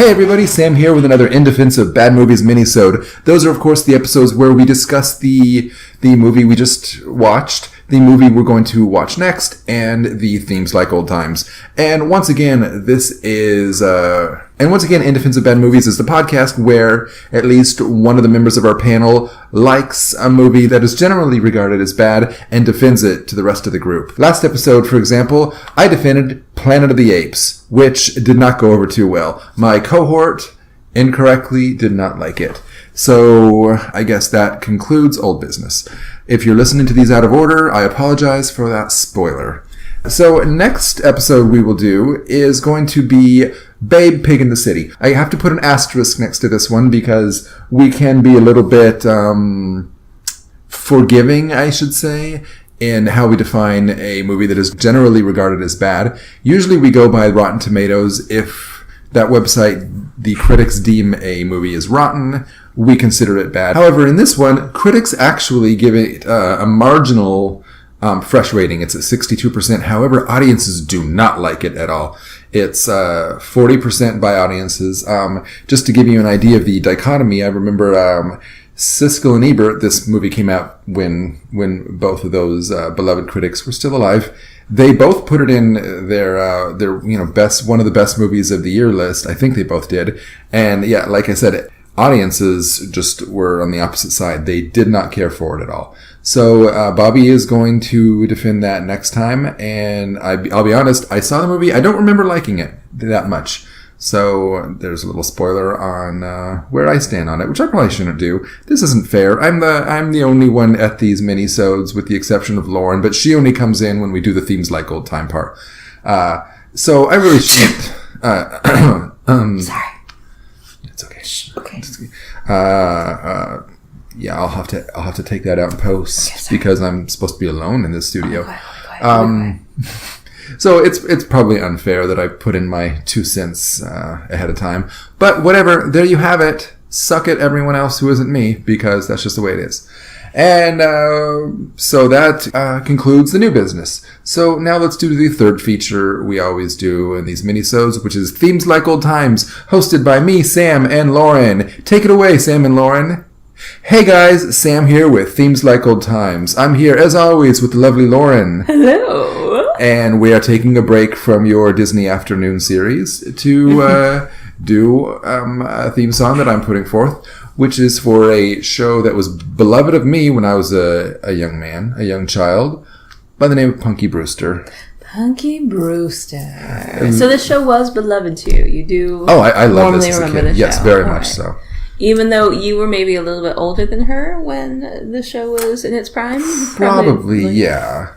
Hey everybody, Sam here with another In Defense of Bad Movies Minisode. Those are, of course, the episodes where we discuss the movie we just watched, the movie we're going to watch next, and the themes like old times. And once again, In Defense of Bad Movies is the podcast where at least one of the members of our panel likes a movie that is generally regarded as bad and defends it to the rest of the group. Last episode, for example, I defended Planet of the Apes, which did not go over too well. My cohort incorrectly did not like it. So I guess that concludes old business. If you're listening to these out of order, I apologize for that spoiler. So next episode we will do is going to be Babe Pig in the City. I have to put an asterisk next to this one because we can be a little bit forgiving, I should say, in how we define a movie that is generally regarded as bad. Usually we go by Rotten Tomatoes. If that website, the critics deem a movie as rotten, we consider it bad. However, in this one, critics actually give it a marginal fresh rating. It's at 62%. However, audiences do not like it at all. It's 40% by audiences. Just to give you an idea of the dichotomy, I remember Siskel and Ebert, this movie came out when both of those beloved critics were still alive. They both put it in their best, one of the best movies of the year list. I think they both did. And yeah, like I said, audiences just were on the opposite side. They did not care for it at all. So Bobby is going to defend that next time. And I'll be honest, I saw the movie. I don't remember liking it that much. So there's a little spoiler on where I stand on it, which I probably shouldn't do. This isn't fair. I'm the only one at these minisodes, with the exception of Lauren, but she only comes in when we do the themes like old time part. So I really shouldn't. Sorry. It's okay. Okay. Yeah, I'll have to take that out in post because I'm supposed to be alone in this studio. Okay. So it's probably unfair that I put in my 2 cents ahead of time. But whatever, there you have it. Suck it, everyone else who isn't me, because that's just the way it is. And so that concludes the new business. So now let's do the third feature we always do in these minisodes, which is Themes Like Old Times, hosted by me, Sam and Loren. Take it away, Sam and Loren. Hey guys, Sam here with Themes Like Old Times. I'm here, as always, with the lovely Loren. Hello. And we are taking a break from your Disney Afternoon series to do a theme song that I'm putting forth, which is for a show that was beloved of me when I was a young man, a young child, by the name of Punky Brewster. Punky Brewster. So this show was beloved to you. You do. Oh, I love this as a kid. Yes, very much right. so. Even though you were maybe a little bit older than her when the show was in its prime? Probably yeah.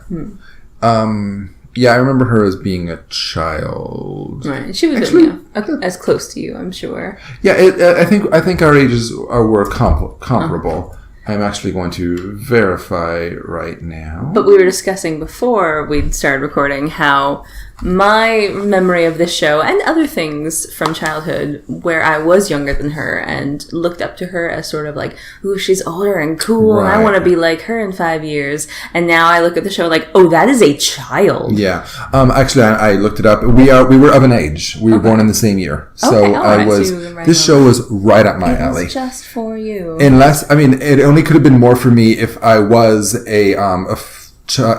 Yeah, I remember her as being a child. Right. She was actually, as close to you, I'm sure. Yeah, I think our ages were comparable. I'm actually going to verify right now. But we were discussing before we started recording how my memory of this show and other things from childhood where I was younger than her and looked up to her as sort of like, ooh, she's older and cool and I want to be like her in 5 years. And now I look at the show like, oh, that is a child. Yeah. Actually, I looked it up. We were of an age. We were born in the same year. So I was, this show was right up my alley. It's just for you. Unless, I mean, it only could have been more for me if I was a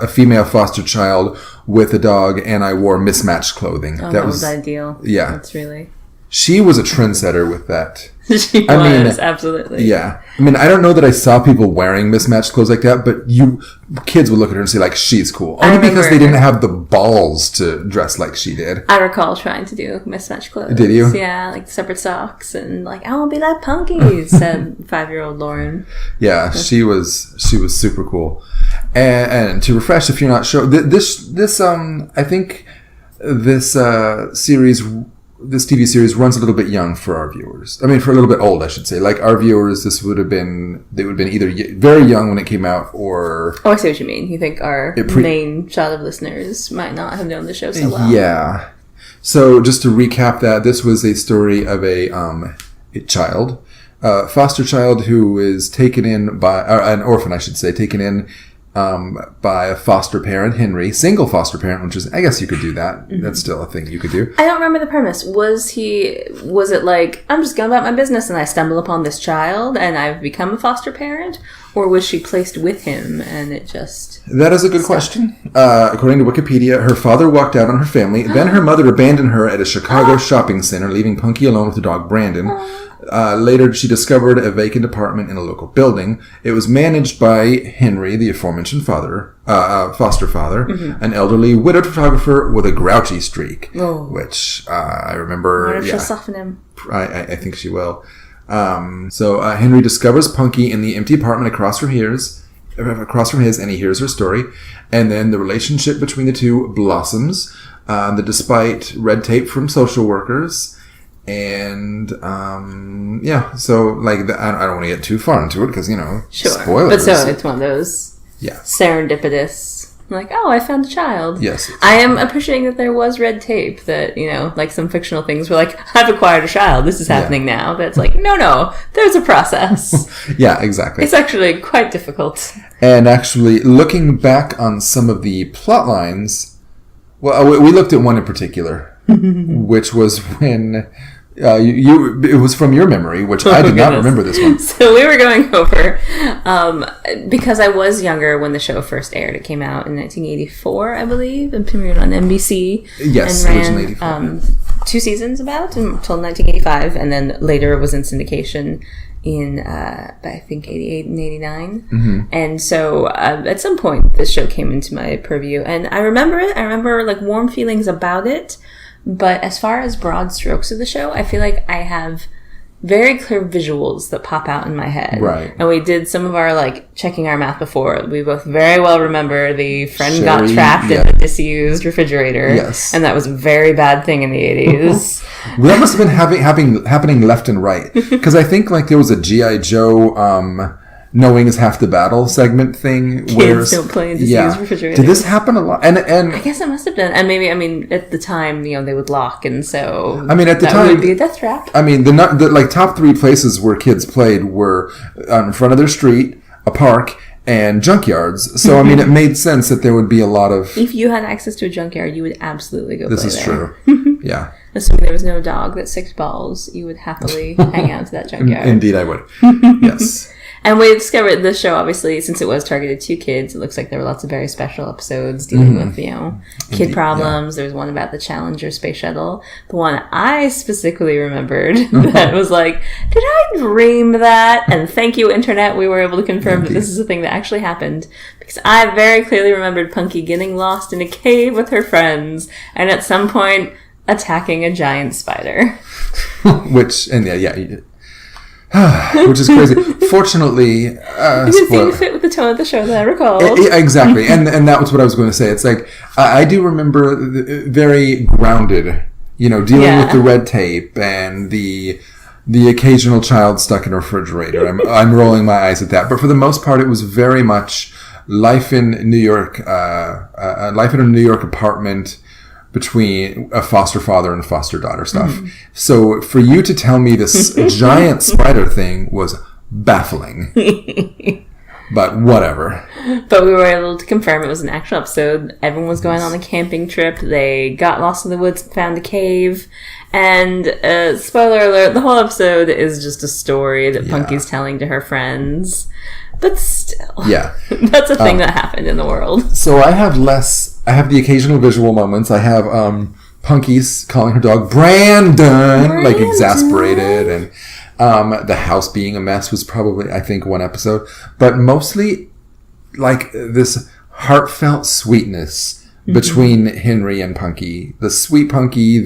female foster child with a dog and I wore mismatched clothing. Oh, that was ideal. Yeah. That's really... She was a trendsetter with that. She was, absolutely. Yeah. I mean, I don't know that I saw people wearing mismatched clothes like that, but kids would look at her and say, like, she's cool. Only because they didn't have the balls to dress like she did. I recall trying to do mismatched clothes. Did you? Yeah, like separate socks and like, I want to be like Punky, said 5-year-old Lauren. Yeah, she was super cool. And to refresh, if you're not sure, I think this this TV series runs a little bit young for our viewers. I mean, for a little bit old, I should say. Like, our viewers, they would have been either very young when it came out or... Oh, I see what you mean. You think our main child of listeners might not have known the show so well. Yeah. So, just to recap that, this was a story of a child, foster child who is taken in by... an orphan, I should say, taken in by a foster parent, Henry, single foster parent, which is, I guess you could do that. Mm-hmm. That's still a thing you could do. I don't remember the premise. Was it like, I'm just going about my business and I stumble upon this child and I've become a foster parent? Or was she placed with him and it just... That is a good question. According to Wikipedia, her father walked out on her family. Then her mother abandoned her at a Chicago shopping center, leaving Punky alone with the dog Brandon. Later, she discovered a vacant apartment in a local building. It was managed by Henry, the aforementioned foster father, mm-hmm. an elderly widowed photographer with a grouchy streak, which I remember... I wonder if she'll soften him. I think she will. So Henry discovers Punky in the empty apartment across from his, and he hears her story. And then the relationship between the two blossoms, despite red tape from social workers. And, so, like, I don't want to get too far into it because, spoilers. But so it's one of those serendipitous, like, oh, I found a child. Yes. I am appreciating that there was red tape that, like some fictional things were like, I've acquired a child, this is happening now. But it's like, no, there's a process. Yeah, exactly. It's actually quite difficult. And actually, looking back on some of the plot lines, well, we looked at one in particular, which was when... it was from your memory, which I did not remember this one. So we were going over, because I was younger when the show first aired. It came out in 1984, I believe, and premiered on NBC. Yes, and originally 84. 2 seasons about until 1985, and then later was in syndication in, I think, 88 and 89. Mm-hmm. And so at some point, this show came into my purview, and I remember it. I remember, like, warm feelings about it. But as far as broad strokes of the show, I feel like I have very clear visuals that pop out in my head. Right. And we did some of our, like, checking our math before. We both very well remember the friend got trapped in a disused refrigerator. Yes. And that was a very bad thing in the 80s. Well, that must have been happening left and right. Because I think, like, there was a G.I. Joe... knowing is half the battle segment thing. Kids don't play in disused refrigerators. Did this happen a lot? And I guess it must have been. And maybe, at the time, they would lock, and so at the time, would be a death trap. The top 3 places where kids played were in front of their street, a park, and junkyards. So, it made sense that there would be a lot of... If you had access to a junkyard, you would absolutely go play there. This is true. Yeah. Assuming there was no dog that 6 balls, you would happily hang out to that junkyard. Indeed, I would. Yes. And we discovered this show, obviously, since it was targeted to kids, it looks like there were lots of very special episodes dealing with, kid problems. Yeah. There was one about the Challenger space shuttle. The one I specifically remembered that was like, did I dream that? And thank you, Internet, we were able to confirm that this is a thing that actually happened. Because I very clearly remembered Punky getting lost in a cave with her friends, and at some point, attacking a giant spider. Which is crazy. Fortunately, it didn't seem to fit with the tone of the show that I recalled. Exactly, and that was what I was going to say. It's like I do remember very grounded, dealing with the red tape and the occasional child stuck in a refrigerator. I'm rolling my eyes at that, but for the most part, it was very much life in New York, life in a New York apartment. Between a foster father and foster daughter stuff. Mm-hmm. So for you to tell me this giant spider thing was baffling. But whatever. But we were able to confirm it was an actual episode. Everyone was going on a camping trip. They got lost in the woods, found a cave. And, spoiler alert, the whole episode is just a story that Punky's telling to her friends. But still. Yeah. That's a thing that happened in the world. So I have the occasional visual moments. I have Punky's calling her dog Brandon, like exasperated, and the house being a mess was probably, I think, one episode. But mostly, like, this heartfelt sweetness between Henry and Punky. The sweet Punky,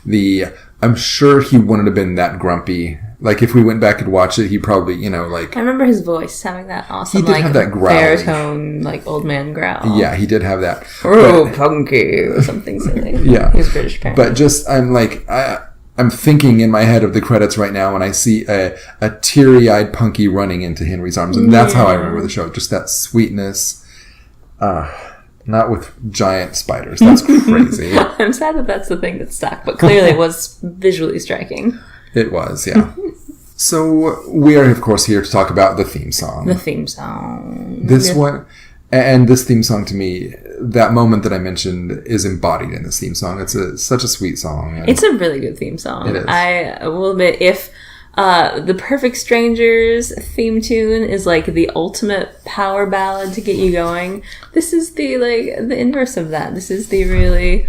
the I'm sure he wouldn't have been that grumpy. Like, if we went back and watched it, he probably, I remember his voice having that awesome, he did have that baritone, like, old man growl. Yeah, he did have that. Oh, Punky, or something silly. Yeah. He's British parent. But just, I'm thinking in my head of the credits right now, and I see a teary-eyed Punky running into Henry's arms, and that's how I remember the show. Just that sweetness. Not with giant spiders. That's crazy. I'm sad that that's the thing that stuck, but clearly it was visually striking. It was, yeah. So we are, of course, here to talk about the theme song. The theme song. This one, And this theme song, to me, that moment that I mentioned is embodied in this theme song. It's such a sweet song. It's a really good theme song. It is. I will admit, if the Perfect Strangers theme tune is like the ultimate power ballad to get you going, this is the inverse of that. This is the really,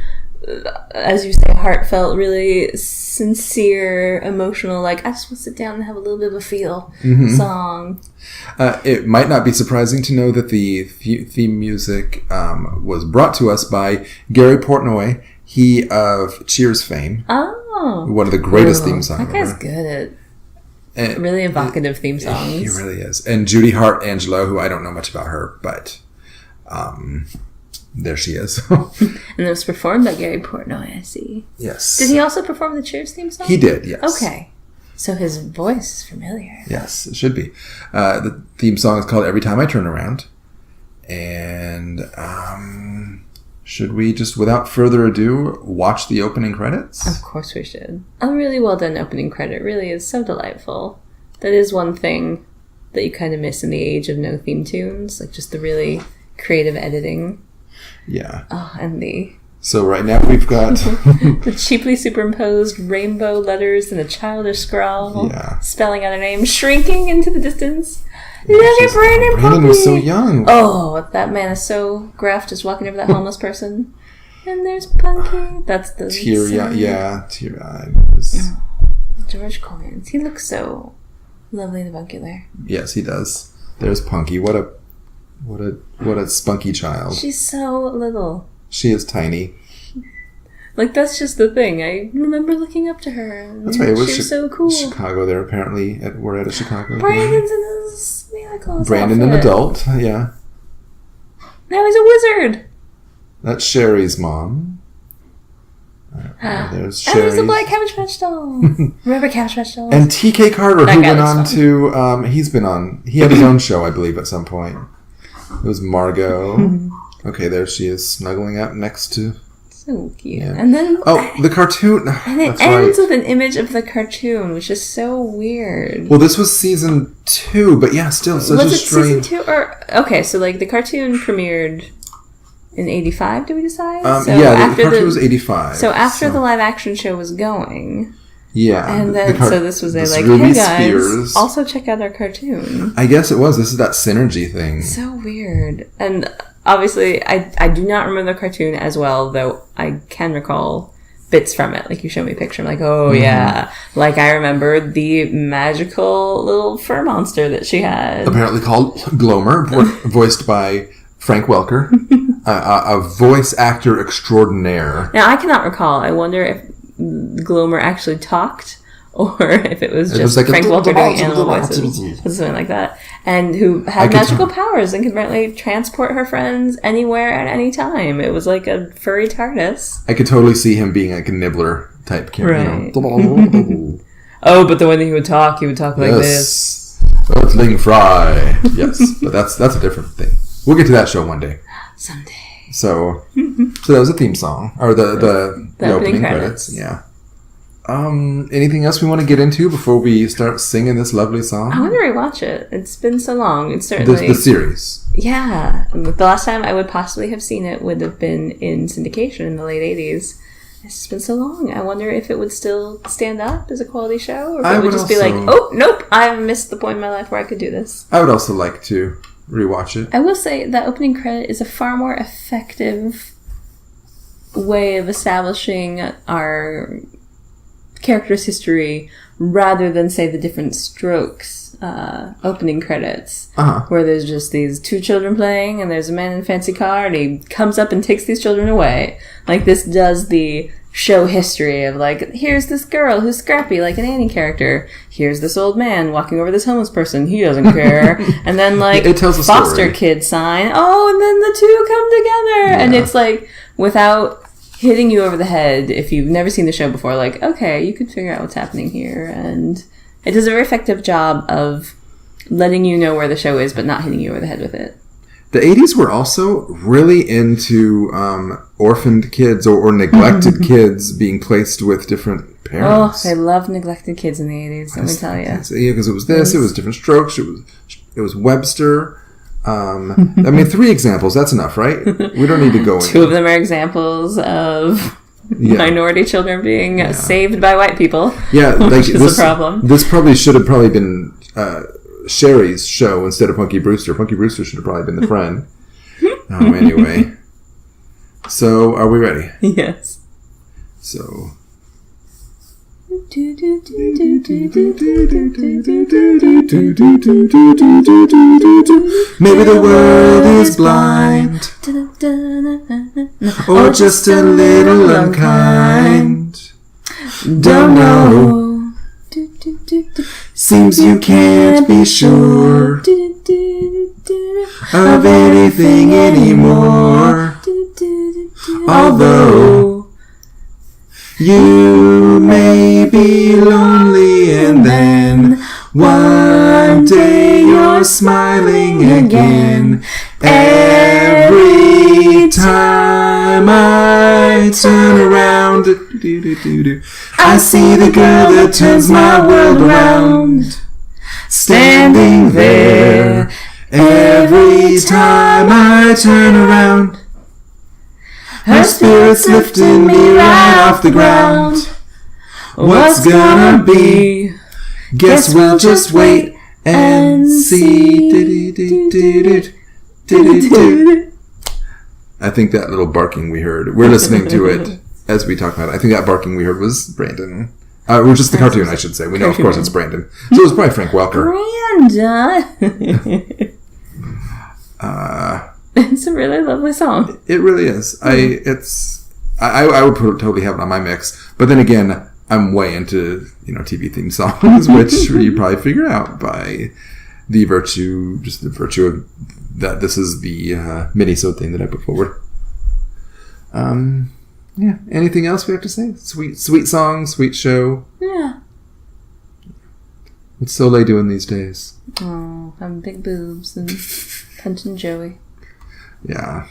as you say, heartfelt, really sincere, emotional, like, I just want to sit down and have a little bit of a feel song. It might not be surprising to know that the theme music was brought to us by Gary Portnoy, he of Cheers fame. Oh. One of the greatest theme songs That guy's good at really evocative theme songs. He really is. And Judy Hart Angelo, who I don't know much about her, but there she is. And it was performed by Gary Portnoy, I see. Yes. Did he also perform the Cheers theme song? He did, yes. Okay. So his voice is familiar. Yes, it should be. The theme song is called Every Time I Turn Around. And should we just, without further ado, watch the opening credits? Of course we should. A really well done opening credit really is so delightful. That is one thing that you kind of miss in the age of no theme tunes, like just the really creative editing. Yeah. Oh, and So right now we've got the cheaply superimposed rainbow letters and a childish scrawl spelling out a name, shrinking into the distance. Look at Brandon. Brandon was so young. Oh, that man is so gruff, just walking over that homeless person. And there's Punky. That's the teary-eyed. George Coyens. He looks so lovely and avuncular. Yes, he does. There's Punky. What a spunky child. She's so little. She is tiny. Like, that's just the thing. I remember looking up to her. That's right. It was She's so cool. Chicago there, apparently. We're at a Chicago Brandon's in his Santa Brandon, outfit. an adult. Yeah. Now he's a wizard. That's Sherry's mom. There's Sherry. And there's the Black Cabbage Patch doll. Remember Cabbage Patch dolls? And T.K. Carter, That who guy went looks on to... he had his own show, I believe, at some point. It was Margot. Okay, there she is, snuggling up next to... So cute. Yeah. And then... Oh, the cartoon. And it ends with an image of the cartoon, which is so weird. Well, this was season 2, but yeah, still such a strange... Was it season 2? Or... Okay, so like the cartoon premiered in 85, did we decide? The cartoon was 85. So after the live action show was going... Yeah. And then, so this was like, Ruby hey guys, Spears. also check out our cartoon. I guess it was. This is that synergy thing. So weird. And obviously, I do not remember the cartoon as well, though I can recall bits from it. Like, you show me a picture, I'm like, oh yeah. Like, I remember the magical little fur monster that she had. Apparently called Glomer, voiced by Frank Welker, a voice actor extraordinaire. Now, I cannot recall. I wonder if Glomer actually talked, or if it was just like Frank Welker doing animal voices, something like that, and who had magical powers and could apparently transport her friends anywhere at any time. It was like a furry TARDIS. I could totally see him being like a Nibbler type character. Right. You know. Oh, but the way that he would talk like this. Earthling Fry. Yes, but that's a different thing. We'll get to that show one day. Someday. So that was a theme song, or the opening credits. Yeah. Anything else we want to get into before we start singing this lovely song? I want to rewatch it. It's been so long. It's certainly the series. Yeah, the last time I would possibly have seen it would have been in syndication in the late 80s. It's just been so long. I wonder if it would still stand up as a quality show, or if it would just be like, oh nope, I missed the point in my life where I could do this. I would also like to rewatch it. I will say that opening credit is a far more effective way of establishing our character's history rather than, say, the Different Strokes opening credits, where there's just these two children playing and there's a man in a fancy car and he comes up and takes these children away. Like, this does the show history of, like, here's this girl who's scrappy like an Annie character, here's this old man walking over this homeless person, he doesn't care, and then, like, it tells a foster story. kid sign, oh, and then the two come together, and it's like, without hitting you over the head, if you've never seen the show before, like, okay, you could figure out what's happening here, and it does a very effective job of letting you know where the show is, but not hitting you over the head with it. The 80s were also really into orphaned kids or neglected kids being placed with different parents. Oh, they love neglected kids in the 80s, let me tell you. Yeah, because it was this, it was Different Strokes, it was Webster. I mean, 3 examples, that's enough, right? We don't need to go into 2 of them are examples of minority children being saved by white people. Yeah, like which is a problem. This should have been Sherry's show instead of Punky Brewster. Punky Brewster should have probably been the friend. Anyway. So, are we ready? Yes. So... Maybe the world is blind, or just a little unkind. Don't know. Seems you can't be sure of anything anymore. Although you may be lonely, and then one day you're smiling again. Every time I turn around, I see the girl that turns my world around, standing there. Every time I turn around, her spirit's lifting me right off the ground. What's gonna be? Guess we'll just wait and see. I think that little barking we heard, we're listening to it as we talk about it. I think that barking we heard was Brandon. Or just the cartoon, I should say. We know, of course, it's Brandon. So it was probably Frank Welker. Brandon! It's a really lovely song. It really is. I would totally have it on my mix. But then again, I'm way into TV theme songs, which you probably figure out by the virtue of that. This is the Minisode thing that I put forward. Yeah. Anything else we have to say? Sweet song, sweet show. Yeah. What's Soleil doing these days? Oh, having big boobs and punching Joey. Yeah.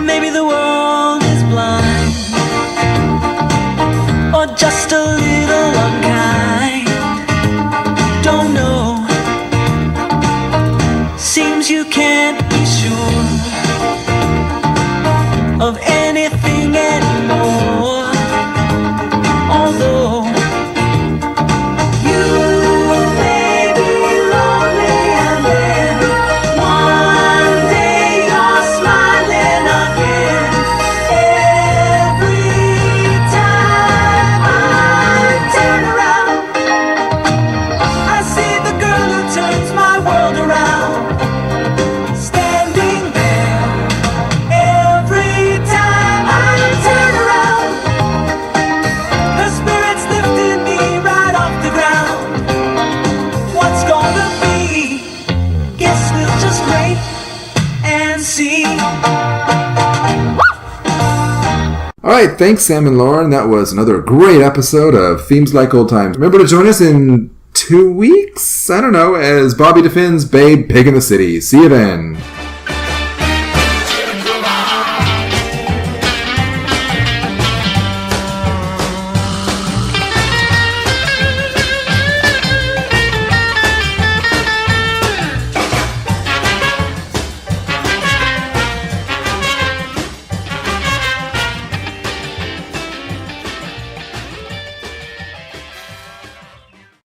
Maybe the world is blind, or just a little unkind. Don't know. Seems you can't be sure of anything anymore. Although you may be lonely, and then one day you're smiling again. Every time I turn around, I see the girl who turns my world around, standing there. Every time I turn around, her spirit's lifting me right off the ground. What's gonna be? Guess we'll just wait and see. All right, thanks, Sam and Loren. That was another great episode of Themes Like Old Times. Remember to join us in 2 weeks? I don't know, as Bobby defends Babe Pig in the City. See you then.